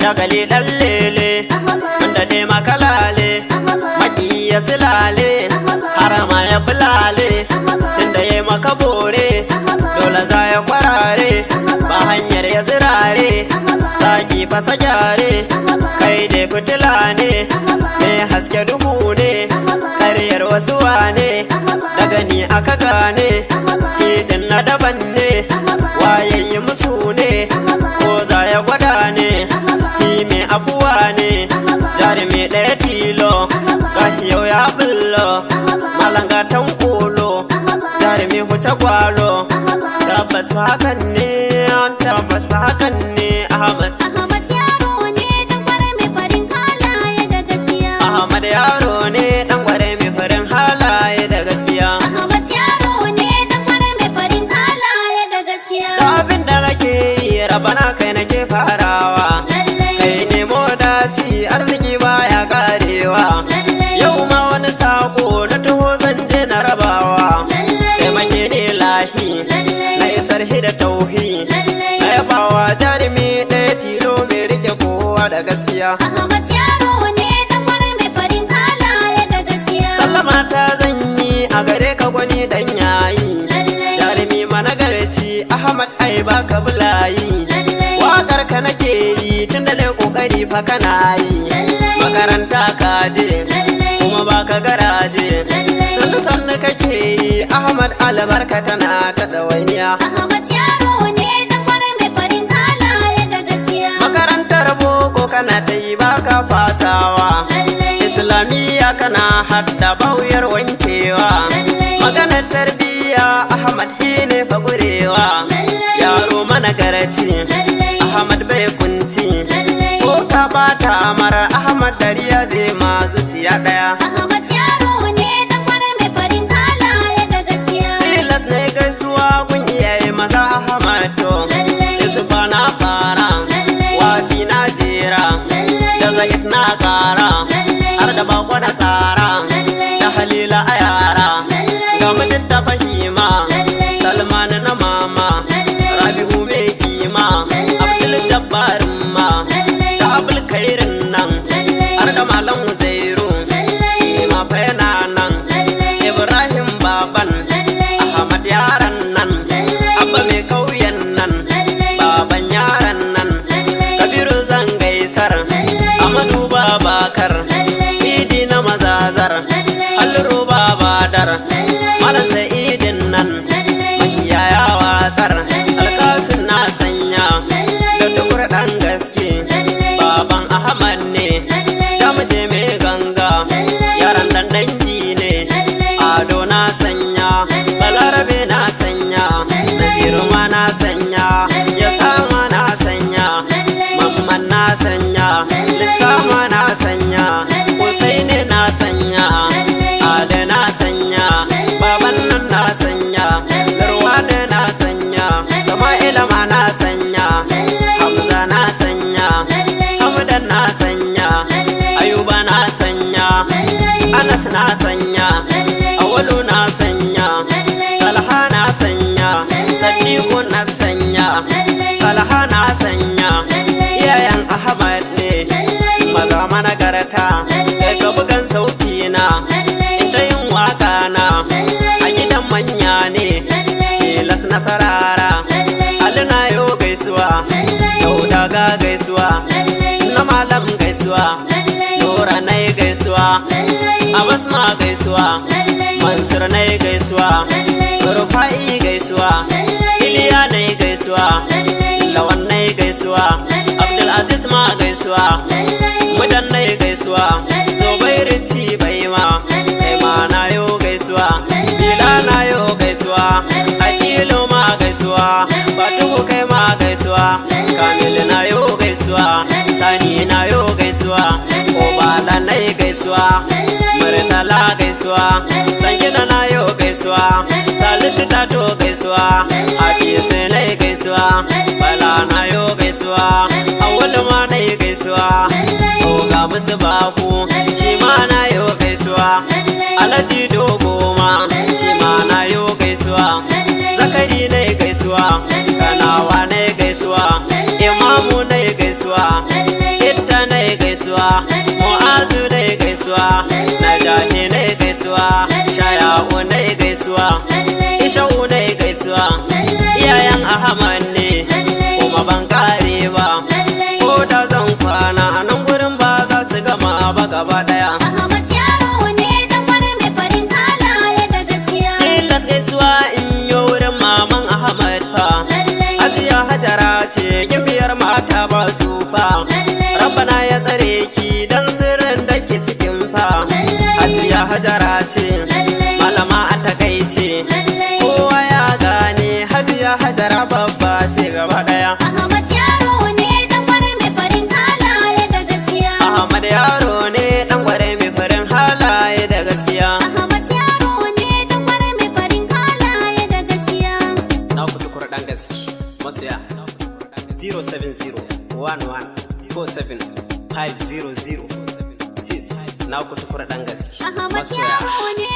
shagali dan lele wanda dai makalale maki ya silale harama ya bulale tunda yayi maka bore dole za ya kwarare ba hanyar ya zirare zaki fasa gyare kai dai fitila ne mai haske duhu ne karyar wasu wane daga ni aka gane hidin na daban ne wayayi musu ne ko za ya gwada ne ni mai afuwa ne jarumi ɗaya tilo gashi yau ya bullo malangatan kolo jarumi huce gwalo tabbas fa hakan ne tabbas fa hakan ne Ahmad yaro ne dan kware mai farin halaye da gaskiya Ahmad yaro ne dan kware mai farin halaye da gaskiya Ahmad yaro ne dan kware mai farin halaye da gaskiya da abin da nake yi rabana kai nake farawa kai ne modaci arziki baya karewa yau ma wani sako na taho zan je na rabawa taimake ne lahi na isar da tauhi na yabawa jarumi ɗaya tilo mai rike kowa da gaskiya Ahmad yaro ne dan kware mai farin halaye da gaskiya sallama ta zan yi a gare ka gwani dan yayi jarumi managarci Ahmad ai baka bulayi wakar ka nake yi tunda dai kokari fa kana yi makaranta ka je kuma baka garaje sannu sannu kake yi Ahmad albarka tana ta dawainiya Ahmad yaro ne dan kware mai farin halaye da gaskiya makarantar boko kana ta yi baka fasawa islamiyya kana hadda bauyar wankewa maganar tarbiyya Ahmad ne fa gurewa yaro managarci Ahmad bai kunci ko ka bata mara Ahmad dariya zai ma zuciya daya Ahmad yaro ne dan kware mai farin halaye da gaskiya tilas ne gaisuwa kun iyaye maza Ahmad to Yusufa na fara wasi na jera da zaid na kara har da bako na tsara da halila a yara ga mijin ta fahima Salman na mama Rabi'u mai kima Abdul Jabbarin ma da Abul Khairin nan har da Malam Uzairu ma fa yana nan Ibrahim baban Ahmad yaran nan Abba mai kauyen nan baban yaran nan Kabiru zangaisar Amadu Babakar Idi na mazazar Alluru babadar Malam Sa'idin nan makiyaya watsar alkasin na sanya da dukur dan gaske baban Ahmad ne jamuje mai ganga yaran dan dangi ne ado na sanya balarabe na sanya naziru ma na sanya ya sama na sanya mamman na sanya lissama na sanya Husaini na sanya ale na sanya baban nan na sanya garwane na sanya sama'ila ma na sanya hamza na sanya hamdan na sanya ayuba na sanya anas na sanya awalu na sanya talha na sanya sadiku na sanya talha na sanya iyayen Ahmad ne maza managarta daga bugan sauti na ita yin waka na a gidan manya ne kelas na sarara alina yo gaisuwa dauda ga gaisuwa na malam gaisuwa dora na gaisuwa abbas ma gaisuwa mansur na gaisuwa rufa'i gaisuwa iliya na gaisuwa lawan na gaisuwa abdulaziz ma gaisuwa mudan na gaisuwa zubairu bai ma kai ma na yo gaisuwa bila na yo gaisuwa akilu ma gaisuwa fatuhu kai ma gaisuwa kamil na yo gaisuwa sani na yo gaisuwa obala na gaisuwa murtala gaisuwa dangina na yo gaisuwa salisu ta to gaisuwa hadisi na gaisuwa bala na yo gaisuwa awwalu ma na gaisuwa ga musu baku shi ma na yo gaisuwa alhaji dogo ma shi ma na yo gaisuwa zakari na gaisuwa kanawa na gaisuwa imamu na gaisuwa gaisuwa, Mu'azu dai gaisuwa, Najahi dai gaisuwa, Shaya'u dai gaisuwa, Isha'u dai gaisuwa, iyayen Ahmad ne kuma ban kare ba, ko da zan kwana a nan gurin ba za su gama ba gaba daya. Ahmad yaro ne dan wani mai farin halaye da gaskiya. Tilas gaisuwa in yo wurin maman Ahmad fa, Hajiya Hajara ce gimbiyar mata ba su fa, Rabbana ya tsare ki dan sirrin da ke cikin fa. Hajiya Hajara ce malama a takaice, kowa ya gane Hajiya Hajara babba ce gaba daya. Ahmad yaro ne dan wani mai farin halaye da gaskiya. Ahmad yaro ne dan gware mai farin halaye da gaskiya. Ahmad yaro ne dan wani mai farin halaye da gaskiya. Na ku tukur dan gaski masoya 07011475006 na ku tukur dan gaski Ahmad masoya. yaro ne